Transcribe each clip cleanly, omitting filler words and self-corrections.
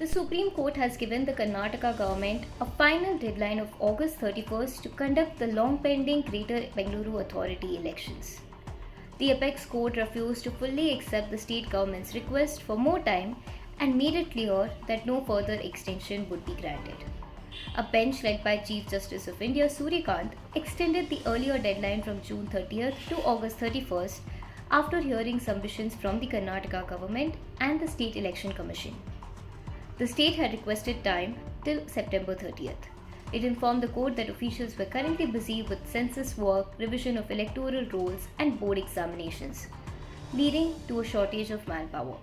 The Supreme Court has given the Karnataka government a final deadline of August 31st to conduct the long pending Greater Bengaluru Authority elections. The apex court refused to fully accept the state government's request for more time and made it clear that no further extension would be granted. A bench led by Chief Justice of India Suryakant extended the earlier deadline from June 30th to August 31st after hearing submissions from the Karnataka government and the State Election Commission. The state had requested time till September 30th. It informed the court that officials were currently busy with census work, revision of electoral rolls, and board examinations, leading to a shortage of manpower.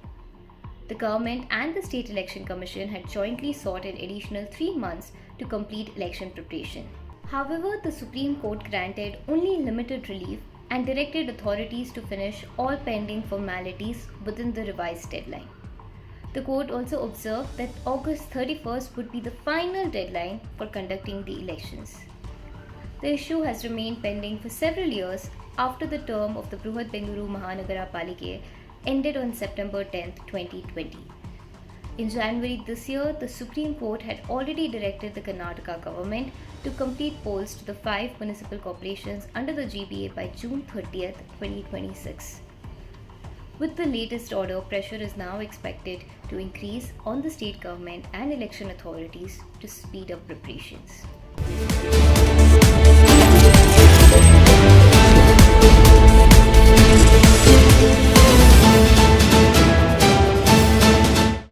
The government and the State Election Commission had jointly sought an additional 3 months to complete election preparation. However, the Supreme Court granted only limited relief and directed authorities to finish all pending formalities within the revised deadline. The court also observed that August 31st would be the final deadline for conducting the elections. The issue has remained pending for several years after the term of the Bruhat Bengaluru Mahanagara Palike ended on September 10, 2020. In January this year, the Supreme Court had already directed the Karnataka government to complete polls to the 5 municipal corporations under the GBA by June 30th, 2026. With the latest order, pressure is now expected to increase on the state government and election authorities to speed up preparations.